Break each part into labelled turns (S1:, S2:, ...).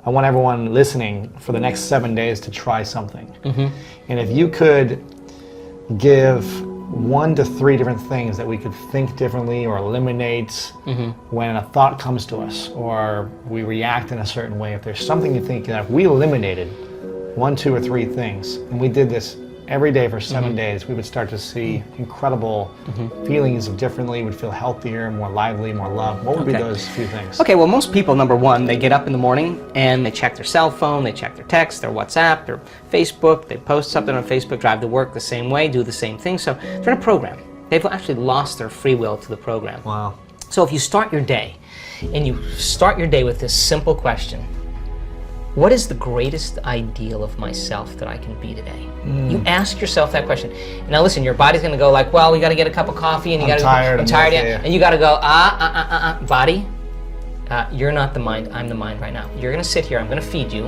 S1: I want everyone listening for the next 7 days to try something. And if you could give 1 to 3 different things that we could think differently or eliminate when a thought comes to us or we react in a certain way, if there's something you think that if we eliminated 1, 2, or 3 things, and we did this every day for 7 days, we would start to see incredible feelings of differently, would feel healthier, more lively, more love. What would be those few things?
S2: Okay, well, most people, number one, they get up in the morning and they check their cell phone, they check their text, their WhatsApp, their Facebook, they post something on Facebook, drive to work the same way, do the same thing. So they're in a program. They've actually lost their free will to the program.
S1: Wow.
S2: So if you start your day, and you start your day with this simple question: what is the greatest ideal of myself that I can be today? You ask yourself that question. Now listen, your body's gonna go like, well, we gotta get a cup of coffee and you gotta I'm tired, yeah. And you gotta go, body, you're not the mind, I'm the mind right now. You're gonna sit here, I'm gonna feed you,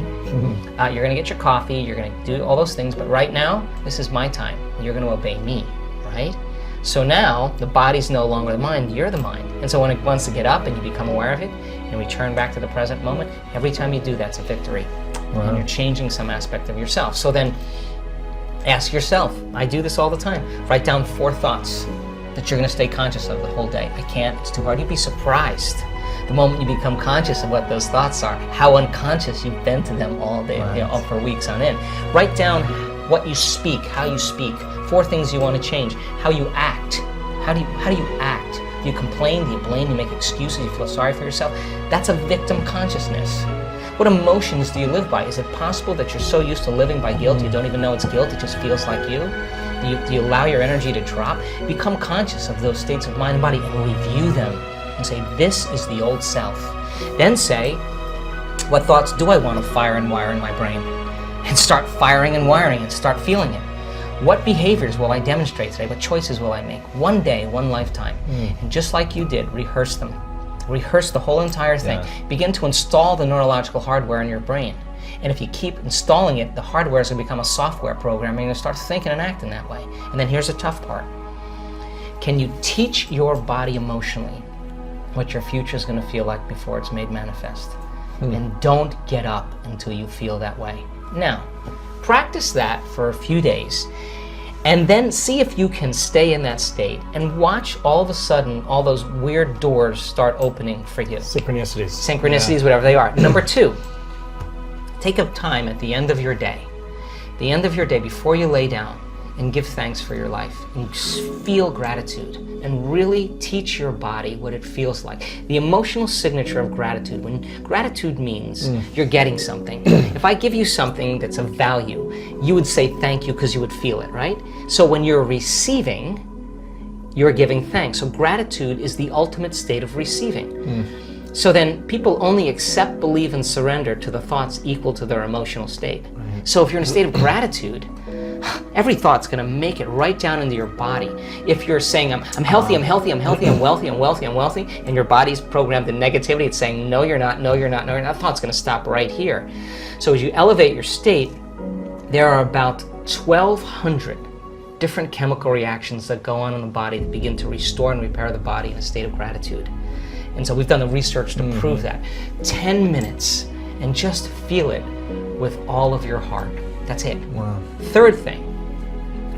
S2: you're gonna get your coffee, you're gonna do all those things, but right now, this is my time. You're gonna obey me, right? So now, the body's no longer the mind, you're the mind. And so when it wants to get up and you become aware of it, and return back to the present moment, every time you do that's a victory. Wow. And you're changing some aspect of yourself. So then, ask yourself, I do this all the time, write down 4 thoughts that you're gonna stay conscious of the whole day. I can't, it's too hard. You'd be surprised the moment you become conscious of what those thoughts are, how unconscious you've been to them all day, for weeks on end. Write down what you speak, how you speak, 4 things you want to change, how you act. How do you act? Do you complain? Do you blame? Do you make excuses? Do you feel sorry for yourself? That's a victim consciousness. What emotions do you live by? Is it possible that you're so used to living by guilt you don't even know it's guilt, it just feels like you? Do you allow your energy to drop? Become conscious of those states of mind and body and review them and say, this is the old self. Then say, what thoughts do I want to fire and wire in my brain? And start firing and wiring and start feeling it. What behaviors will I demonstrate today? What choices will I make? One day, one lifetime. And just like you did, rehearse them. Rehearse the whole entire thing. Begin to install the neurological hardware in your brain. And if you keep installing it, the hardware is going to become a software program and you're going to start thinking and acting that way. And then here's the tough part. Can you teach your body emotionally what your future is going to feel like before it's made manifest? And don't get up until you feel that way. Now, practice that for a few days and then see if you can stay in that state and watch all of a sudden all those weird doors start opening for you.
S1: Synchronicities.
S2: Synchronicities, whatever they are. Number 2, take a time at the end of your day, before you lay down, and give thanks for your life and feel gratitude and really teach your body what it feels like. The emotional signature of gratitude, when gratitude means you're getting something. If I give you something that's of value, you would say thank you because you would feel it, right? So when you're receiving, you're giving thanks. So gratitude is the ultimate state of receiving. So then people only accept, believe, and surrender to the thoughts equal to their emotional state. So if you're in a state of gratitude, every thought's going to make it right down into your body. If you're saying, I'm healthy, I'm healthy, I'm healthy, I'm wealthy, I'm wealthy, I'm wealthy, and your body's programmed in negativity, it's saying, no, you're not, no, you're not, no, you're not, that thought's going to stop right here. So as you elevate your state, there are about 1,200 different chemical reactions that go on in the body that begin to restore and repair the body in a state of gratitude. And so we've done the research to prove that. 10 minutes and just feel it with all of your heart. That's it.
S1: Wow.
S2: Third thing,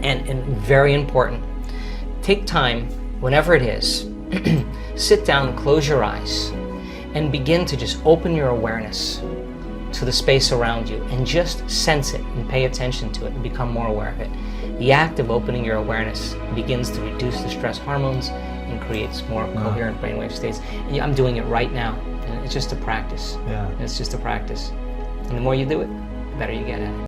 S2: and very important, take time, whenever it is, sit down, close your eyes, and begin to just open your awareness to the space around you and just sense it and pay attention to it and become more aware of it. The act of opening your awareness begins to reduce the stress hormones and creates more coherent brainwave states. And I'm doing it right now. And it's just a practice. It's just a practice. And the more you do it, the better you get at it.